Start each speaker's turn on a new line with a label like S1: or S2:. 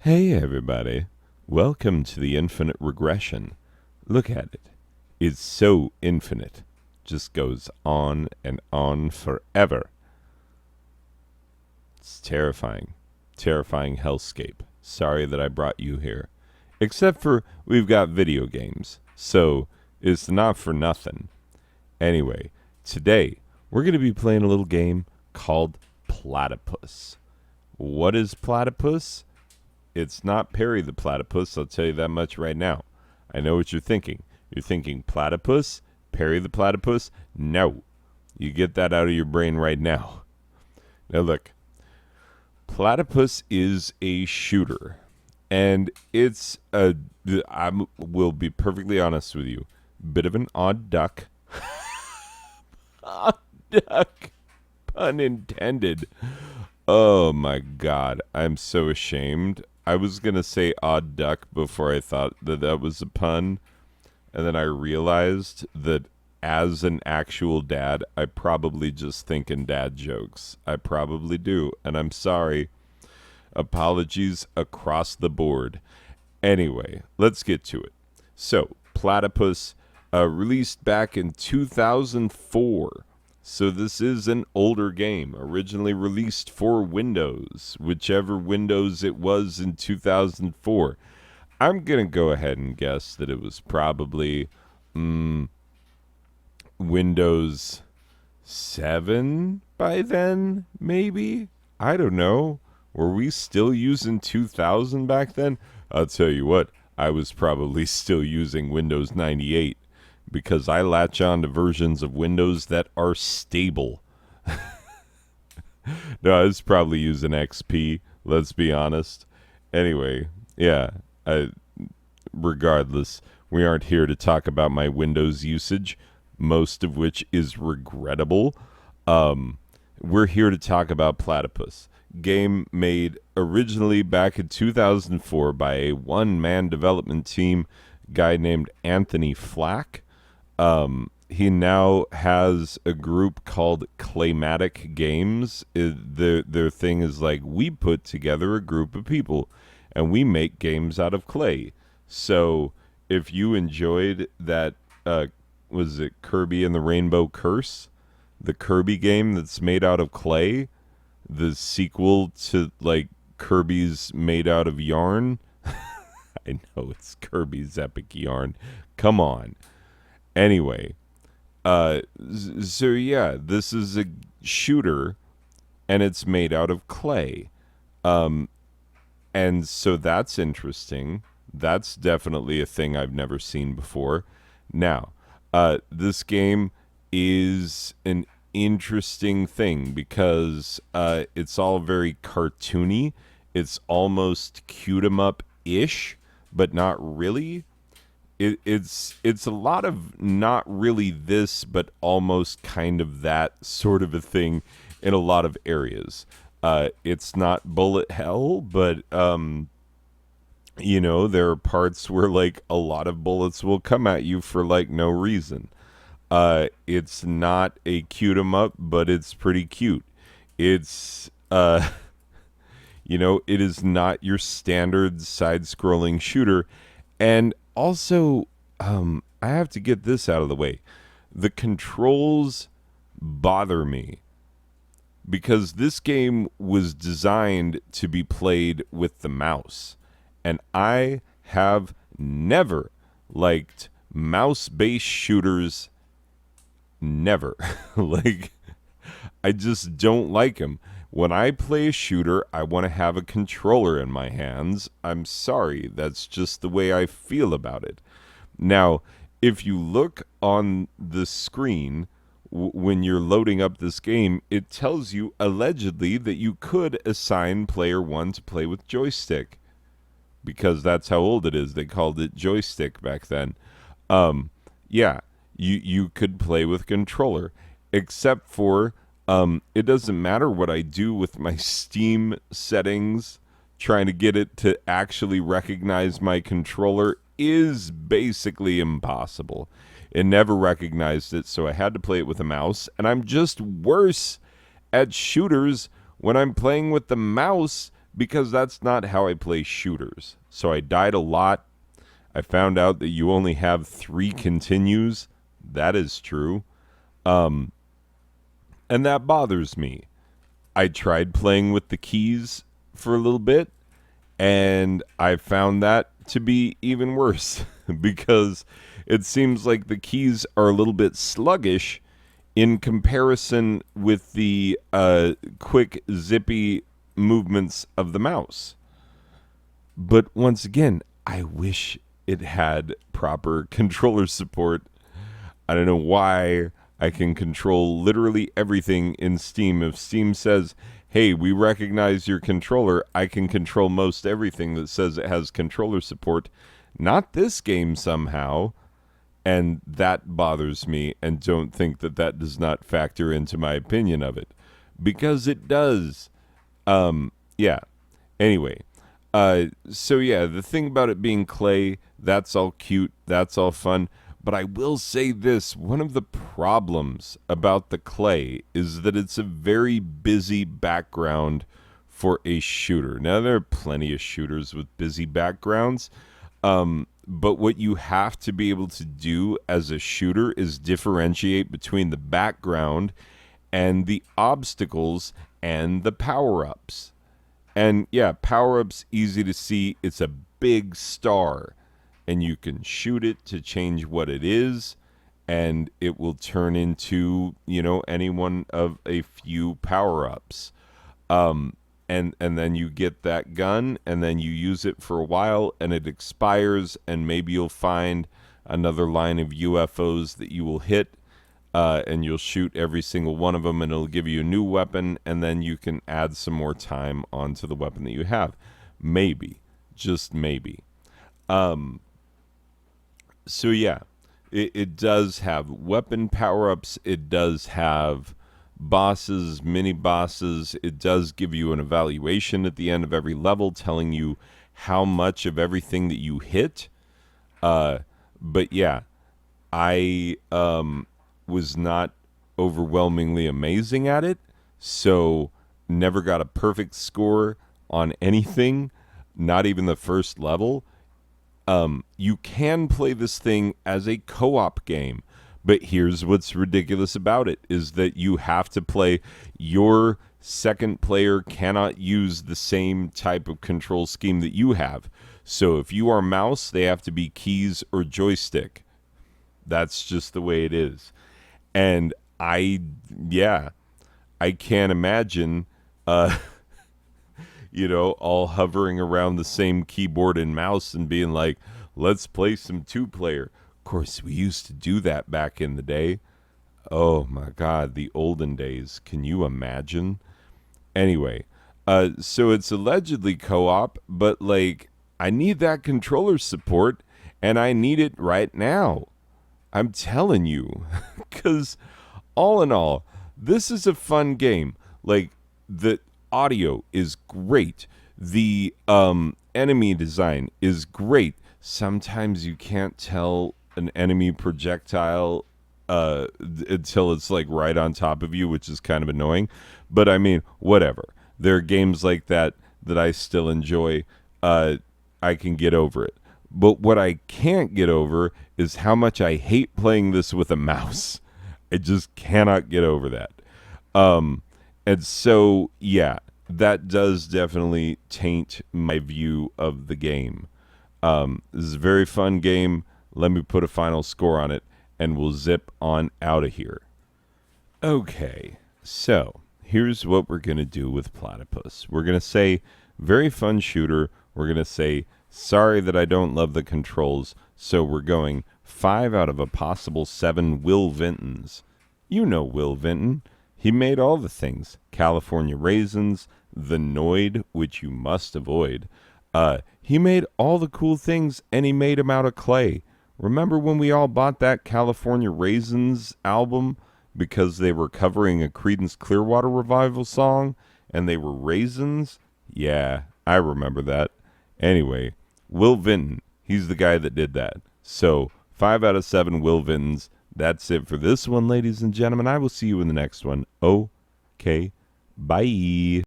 S1: Hey everybody, welcome to the infinite regression. Look at it. It's so infinite. Just goes on and on forever. It's terrifying. Terrifying hellscape. Sorry that I brought you here. Except for we've got video games, so it's not for nothing. Anyway, today we're going to be playing a little game called Platypus. What is Platypus? It's not Perry the Platypus, I'll tell you that much right now. I know what you're thinking. You're thinking Platypus? Perry the Platypus? No. You get that out of your brain right now. Now look, Platypus is a shooter. And it's I will be perfectly honest with you, bit of an odd duck. Odd duck. Pun intended. Oh my God, I'm so ashamed. I was going to say odd duck before I thought that was a pun. And then I realized that as an actual dad, I probably just think in dad jokes. I probably do. And I'm sorry. Apologies across the board. Anyway, let's get to it. So, Platypus released back in 2004. So this is an older game, originally released for Windows, whichever Windows it was in 2004. I'm going to go ahead and guess that it was probably Windows 7 by then, maybe? I don't know. Were we still using 2000 back then? I'll tell you what, I was probably still using Windows 98. Because I latch on to versions of Windows that are stable. No, I was probably using XP, let's be honest. Anyway, yeah, regardless, we aren't here to talk about my Windows usage, most of which is regrettable. We're here to talk about Platypus. Game made originally back in 2004 by a one-man development team, guy named Anthony Flack. He now has a group called Claymatic Games. Their thing is like, we put together a group of people and we make games out of clay. So if you enjoyed that, was it Kirby and the Rainbow Curse? The Kirby game that's made out of clay? The sequel to like Kirby's made out of yarn? I know it's Kirby's Epic Yarn. Come on. Anyway, so yeah, this is a shooter, and it's made out of clay. And so that's interesting. That's definitely a thing I've never seen before. Now, this game is an interesting thing because it's all very cartoony. It's almost cute 'em up-ish, but not really. It's a lot of not really this, but almost kind of that sort of a thing in a lot of areas. It's not bullet hell, but there are parts where like a lot of bullets will come at you for like no reason. It's not a cute 'em up, but it's pretty cute. It's it is not your standard side-scrolling shooter, and also, I have to get this out of the way. The controls bother me because this game was designed to be played with the mouse. And I have never liked mouse-based shooters. Never. Like, I just don't like them. When I play a shooter, I want to have a controller in my hands. I'm sorry, that's just the way I feel about it. Now, if you look on the screen when you're loading up this game, it tells you allegedly that you could assign player 1 to play with joystick. Because that's how old it is. They called it joystick back then. Yeah, you could play with controller. Except for... it doesn't matter what I do with my Steam settings, trying to get it to actually recognize my controller is basically impossible. It never recognized it, so I had to play it with a mouse, and I'm just worse at shooters when I'm playing with the mouse because that's not how I play shooters. So I died a lot. I found out that you only have 3 continues. That is true. And that bothers me. I tried playing with the keys for a little bit, and I found that to be even worse because it seems like the keys are a little bit sluggish in comparison with the quick, zippy movements of the mouse. But once again, I wish it had proper controller support. I don't know why I can control literally everything in Steam. If Steam says, hey, we recognize your controller, I can control most everything that says it has controller support. Not this game somehow. And that bothers me, and don't think that that does not factor into my opinion of it. Because it does. Yeah. Anyway. So yeah, the thing about it being clay, that's all cute, that's all fun. But I will say this, one of the problems about the clay is that it's a very busy background for a shooter. Now, there are plenty of shooters with busy backgrounds, but what you have to be able to do as a shooter is differentiate between the background and the obstacles and the power-ups. And yeah, power-ups, easy to see. It's a big star, and you can shoot it to change what it is, and it will turn into, any one of a few power-ups. And then you get that gun, and then you use it for a while, and it expires, and maybe you'll find another line of UFOs that you will hit, and you'll shoot every single one of them, and it'll give you a new weapon, and then you can add some more time onto the weapon that you have. Maybe. Just maybe. So yeah, it does have weapon power-ups. It does have bosses, mini-bosses. It does give you an evaluation at the end of every level telling you how much of everything that you hit. But yeah, I was not overwhelmingly amazing at it, so never got a perfect score on anything, not even the first level. You can play this thing as a co-op game, but here's what's ridiculous about it, is that you have to play, your second player cannot use the same type of control scheme that you have. So if you are mouse, they have to be keys or joystick. That's just the way it is. And I can't imagine, all hovering around the same keyboard and mouse and being like, let's play some 2-player. Of course, we used to do that back in the day. Oh my God, the olden days. Can you imagine? Anyway, so it's allegedly co-op, but I need that controller support, and I need it right now. I'm telling you, because all in all, this is a fun game. The audio is great. The enemy design is great. Sometimes you can't tell an enemy projectile until it's right on top of you, which is kind of annoying. But I mean, whatever. There are games like that I still enjoy. I can get over it. But what I can't get over is how much I hate playing this with a mouse. I just cannot get over that. And so, yeah, that does definitely taint my view of the game. This is a very fun game. Let me put a final score on it, and we'll zip on out of here. Okay, so here's what we're going to do with Platypus. We're going to say, very fun shooter. We're going to say, sorry that I don't love the controls. So we're going 5 out of a possible 7 Will Vintons. You know Will Vinton. He made all the things. California Raisins, the Noid, which you must avoid. He made all the cool things, and he made them out of clay. Remember when we all bought that California Raisins album because they were covering a Creedence Clearwater Revival song, and they were raisins? Yeah, I remember that. Anyway, Will Vinton, he's the guy that did that. So, 5 out of 7 Will Vintons. That's it for this one, ladies and gentlemen. I will see you in the next one. Okay, bye.